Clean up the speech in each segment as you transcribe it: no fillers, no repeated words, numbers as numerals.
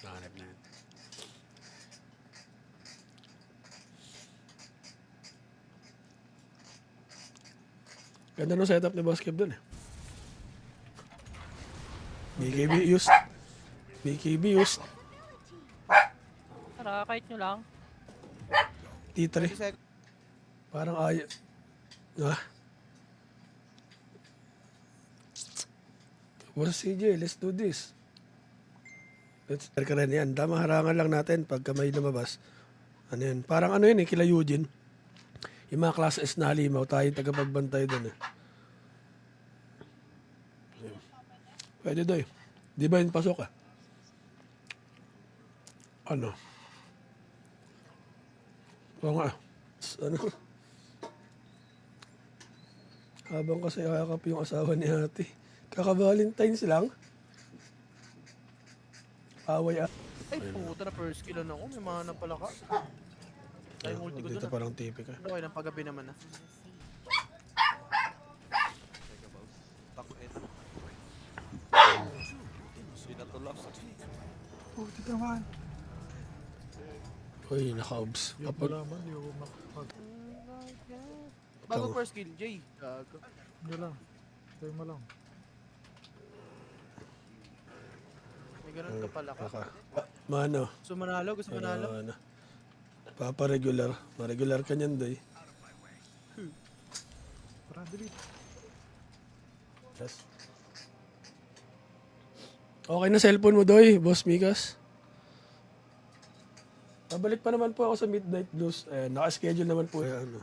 Hanap na yun. Ganda nung setup ni Boss Kev dun eh. BKB used. BKB used. Tara, kahit nyo lang. T3. Parang ayaw. Ah. Boss CJ, let's do this. Let's start ka rin yan. Tama, harangan lang natin pagka may lumabas. Ano yun? Parang ano yun eh, kila Eugene. Yung mga class S na halimaw, tayo tagapagbantay dun eh. Pwede daw eh. Di ba yun pasok ah? Ano? Oo nga. Ano? Habang kasi kakap yung asawa ni ate. Kaka-Valentine's lang. Away ah. Ay, puta na first kill na ako. May mana pala ka. Ay, multi ko Dito dun ah. parang tipik ah. Okay, ng paggabi naman ah. Pinatulak. Puti naman. Uy, naka-obs. Yung Kapag wala man, di ako makapag. Bago Ito. first kill, Jay. Gago. Hindi lang. Tayo mo lang. May ganun ka pala ka. Mano. Gusto manalo? Gusto manalo? Ano. Papa-regular. Ma-regular ka niyan, doy. Parang delete. Yes. Okay na cellphone mo, doy, Boss Mikas. Pabalik pa naman po ako sa Midnight Blues. Naka-schedule naman po. Ano,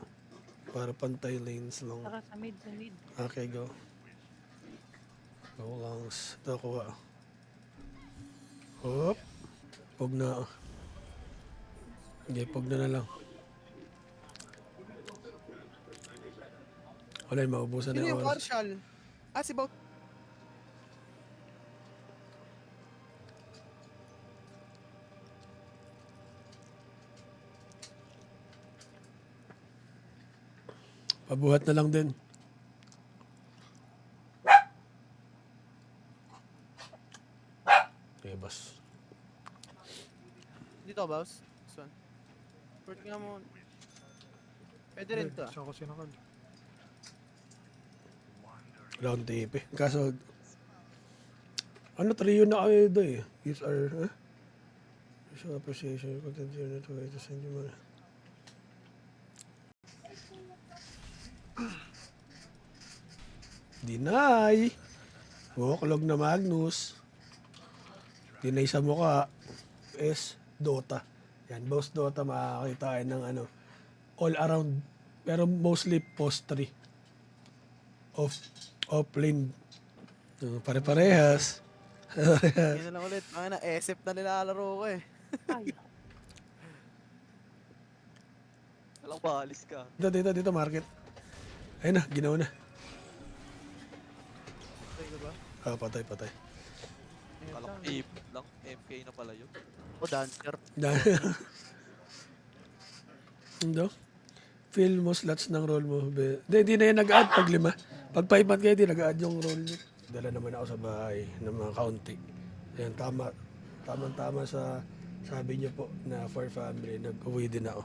para pantay lanes lang. Tara, sa mid, sa mid. Okay, go. Go langs. Ito, kuha. Hop. Pog na. Okay, pog na lang. Wala yung maubusan Sino na yung oras. partial? Ah, si Baut. Pabuhat na lang din. Okay, boss. Dito, boss. This one. Port nga mo. Pwede rin to ah. Siya ako sinakal. Round tape eh. Kaso, ano, trio na kayo doon eh. Use our, show appreciation, content here na to send you money. Deny! Woklog na Magnus. Deny sa mukha. S. Dota. Yan, boss Dota makakakitain ng ano, all around. Pero mostly post 3. Off lane. Pare-parehas. Yun na lang ulit. Mga na, SF na nilalaro ko eh. Ay, Alang bahalis ka. Dito, market. Ayun na, ginawa na. Okay ka ba? Patay. Ayun Alang lang. aim lang. MK na pala yun. O, dancer. Hindi. Feel mo slots ng roll mo. Hindi na yan nag-add pag 5. Pag 5 month kayo, di nag-add yung roll nyo. Dala naman ako sa bahay ng mga kaunti. Yan, tama sa sabi niyo po na for family. Nag-uwi din ako.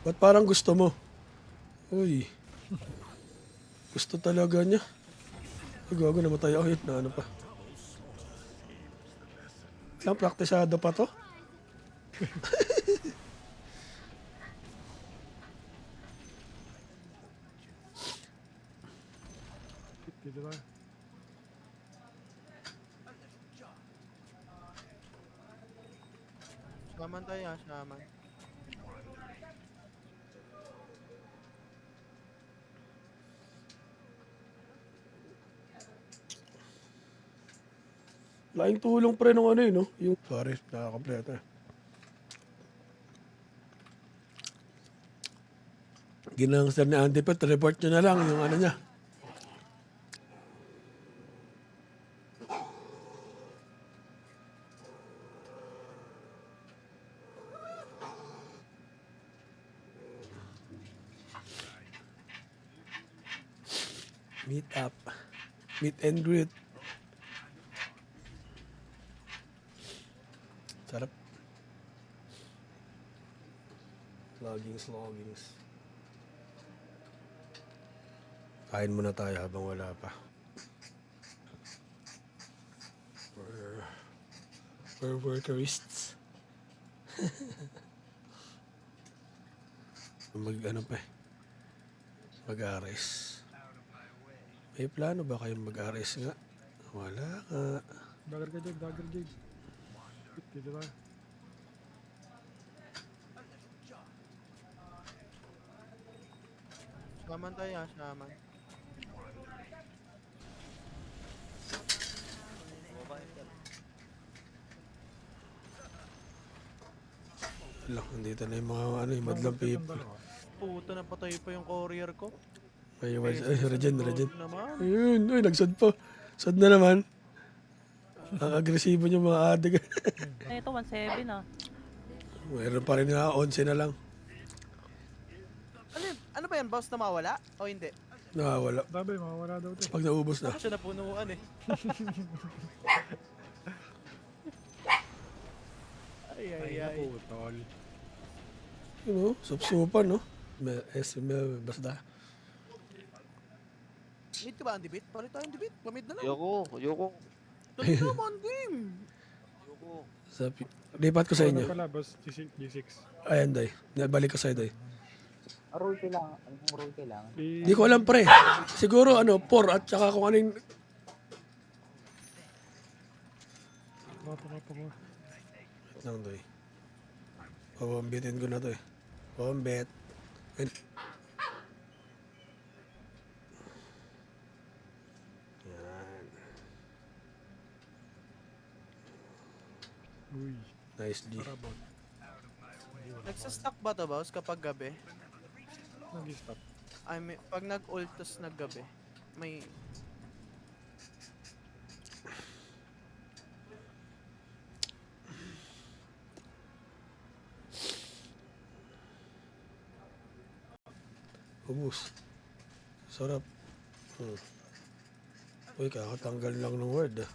Ba't parang gusto mo? Uy. Gusto talaga niya. Gago, namatay ako yun na ano pa. Lang, praktisado pa to. Dito ba? Shaman tayo ah, shaman. Laking tulong pre nung ano no? Yung, sorry, nakakampleto eh. Ginangster ni Andy Pet, report nyo na lang yung ano niya. Meet up. Meet and greet. Sarap. Loggings. Kain muna tayo habang wala pa. We're workerists. Ano pa eh. Mag-ares. May plano ba kayong mag-ares nga? Wala nga. Dagger ka, Jake. Dagger, Jake. Dito tayo. Shaman tayo ah, shaman. Babae ka. Wala, nandito na yung mga ano, yung madlang people. Puta, napatay pa yung courier ko. Ay, regen. Naman. Ayun, uy, nagsad pa. Sad na naman. Ang agresibo niyo mga adik. Ito, 1.7 ah. Mayroon pa rin nga, 11 na lang. Ano ba yan, boss, na mawala? O hindi? Nakawala. Dabi, mawawala daw ito. Pag naubos na. Ako siya napunuan eh. ay. Tol. You know, sup-supan, no? Basta. Mid ka ba ang debit? Palit tayo ang debit. Pamid na lang. Ayoko. Dali naman, game. Lipat ko sa inyo. Ano pala, boss? G6. Ayan, Day. Balik ko sa'yo, Day. Roll kailangan. Anong roll kailangan? Di ko alam, pre. Siguro, 4 at saka kung anong... Papa ko. Lang, Day. Pabambitin ko na to eh. Pabambit. Yan. Uy. Nice, G. Parabot. Nagsastock ba to, boss, kapag gabi? Nag-stop. Pag nag-ultos naggabi, may... Ubus. Sarap. Uy, kakatanggal lang ng word ah.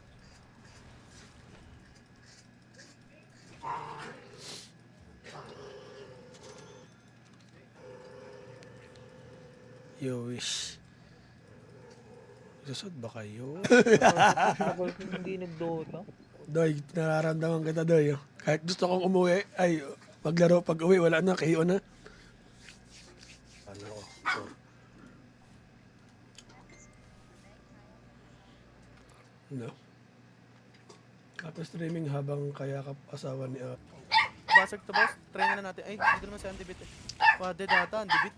You wish. Susod ba kayo? Tagal ko hindi nag-Dota. Doy, nararamdaman kita, Doy. Kahit gusto kong umuwi, ay, maglaro pag uwi, wala na, kayo na. Ano ko? No. Kapag streaming habang kayakap asawa ni Basag to, boss. Try na natin. Ay, hindi naman si Andy Bit eh. Wade data, Andy Bit.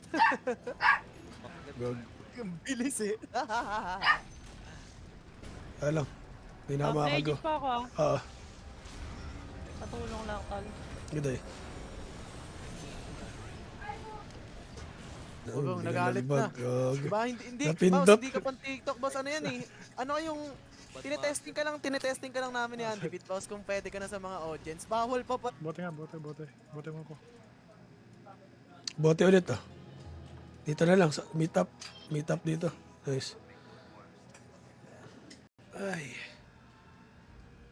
Gog. Ang bilis eh. Alam. Hindi na ako makakago. Legit pa ako ah. Oo. Patulong lang tol. Gito eh. Gog, nagalit na. Gog. Diba? Hindi, Napindot. boss, hindi ka pang TikTok, boss. Ano yan eh? Ano yung... tinetesting ka lang namin ni Andy Bit, boss, kung pwede ka na sa mga audience. Bawal pa pa. Bote nga, bote. Bote mo ko. Bote ulit ah. Dito na lang. Meet up dito. Nice. Ay.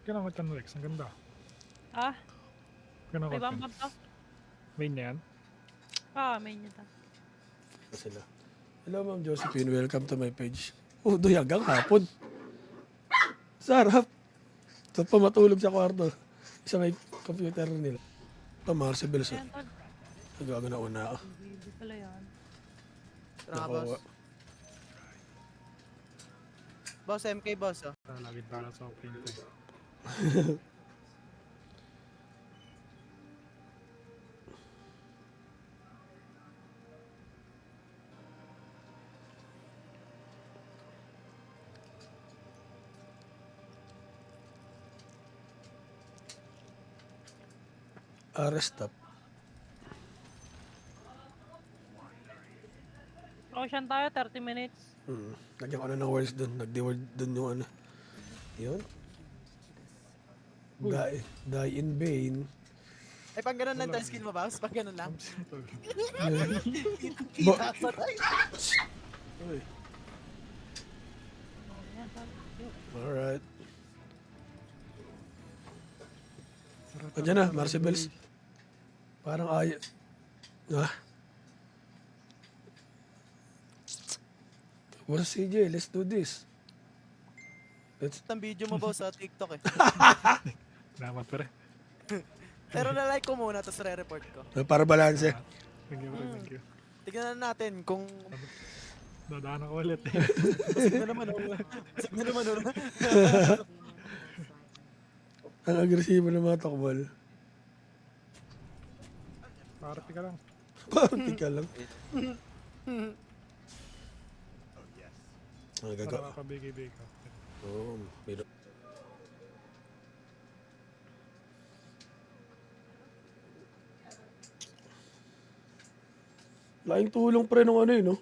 Kailangan ko Rex. Ang ganda. Ah, Kailangan may ko bambam to. Main na yan. Ah, may niya to. Sila. Hello Ma'am Josephine. Welcome to my page. Oh, doy hanggang hapon. Sarap. Ito pa matulog sa kwarto. Isa may computer nila. Ito, Marcel sa. Ayan tol. Nagawa na una ako. Hindi pala yan. Tara, boss. Boss, MK, boss, oh. Lagi tala sa print eh. Rest up. Roshan tayo, 30 minutes. Lagyan ko na ng words doon. Nag-word doon yung ano. Yun. Die in vain. Ay, pag ganun lang tayo skill mo, boss? Pag ganun lang. Simple. Bo- Uy. Ayan tol. Alright. Andiyan na, Marcibels. Parang ay... Ah. What's CJ? Let's do this. Let's... Ang video mo, boss, sa TikTok eh. Salamat pre. Pero na-like ko muna, tapos re-report ko. Para balanse. Thank you, pre. Thank you. Tignan na natin kung... Dadaan ako ulit. Basig na naman, oh. Basig na naman, oh. Ang agresibo ng mga tokbol. Parati ka lang. Parang tika lang. Ang Para gagawa. kapabigay-bigay ka. Oo, pero... Laking tulong pre nung ano no?